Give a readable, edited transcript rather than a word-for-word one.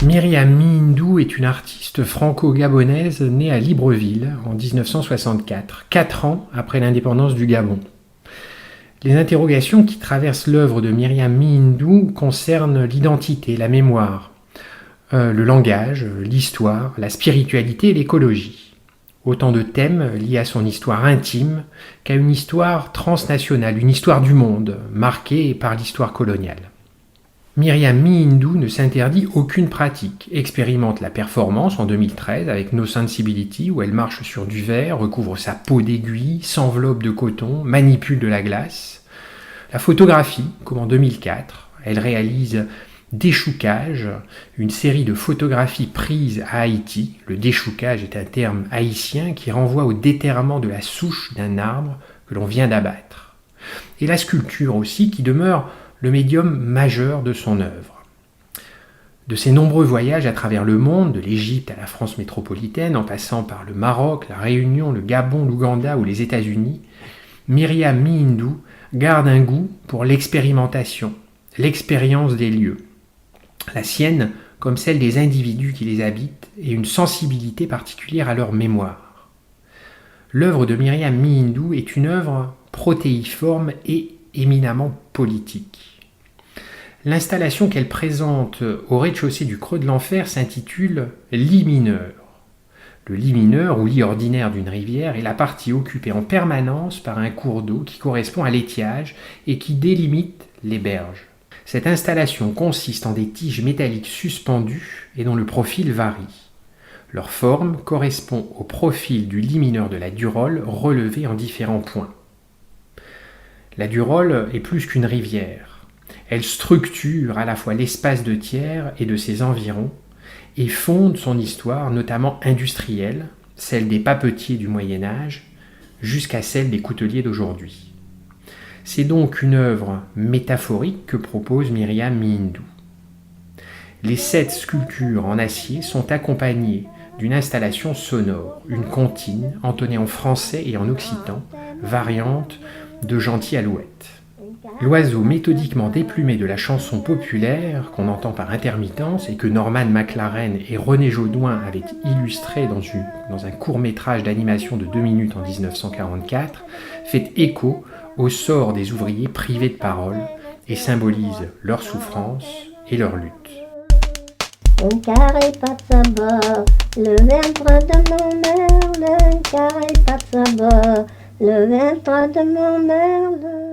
Myriam Mihindou est une artiste franco-gabonaise née à Libreville en 1964, 4 ans après l'indépendance du Gabon. Les interrogations qui traversent l'œuvre de Myriam Mihindou concernent l'identité, la mémoire, le langage, l'histoire, la spiritualité et l'écologie. Autant de thèmes liés à son histoire intime qu'à une histoire transnationale, une histoire du monde, marquée par l'histoire coloniale. Myriam Mihindou ne s'interdit aucune pratique, expérimente la performance en 2013 avec No Sensibility où elle marche sur du verre, recouvre sa peau d'aiguille, s'enveloppe de coton, manipule de la glace. La photographie, comme en 2004, elle réalise Déchoucage, une série de photographies prises à Haïti. Le déchoucage est un terme haïtien qui renvoie au déterrement de la souche d'un arbre que l'on vient d'abattre. Et la sculpture aussi qui demeure le médium majeur de son œuvre. De ses nombreux voyages à travers le monde, de l'Égypte à la France métropolitaine, en passant par le Maroc, la Réunion, le Gabon, l'Ouganda ou les États-Unis, Myriam Mihindou garde un goût pour l'expérimentation, l'expérience des lieux. La sienne, comme celle des individus qui les habitent, et une sensibilité particulière à leur mémoire. L'œuvre de Myriam Mihindou est une œuvre protéiforme et éminemment politique. L'installation qu'elle présente au rez-de-chaussée du Creux de l'Enfer s'intitule « Lit mineur ». Le lit mineur, ou lit ordinaire d'une rivière, est la partie occupée en permanence par un cours d'eau qui correspond à l'étiage et qui délimite les berges. Cette installation consiste en des tiges métalliques suspendues et dont le profil varie. Leur forme correspond au profil du lit mineur de la Durolle relevé en différents points. La Durolle est plus qu'une rivière. Elle structure à la fois l'espace de Thiers et de ses environs et fonde son histoire, notamment industrielle, celle des papetiers du Moyen-Âge, jusqu'à celle des couteliers d'aujourd'hui. C'est donc une œuvre métaphorique que propose Myriam Mihindou. Les 7 sculptures en acier sont accompagnées d'une installation sonore, une comptine entonnée en français et en occitan, variante de Gentil Alouette. L'oiseau méthodiquement déplumé de la chanson populaire qu'on entend par intermittence et que Norman McLaren et René Jaudoin avaient illustré dans un court-métrage d'animation de 2 minutes en 1944, fait écho au sort des ouvriers privés de parole et symbolise leur souffrance et leur lutte. Un carré pas de sabot, le ventre de mon merle, un carré pas de sabot, le ventre de mon merle.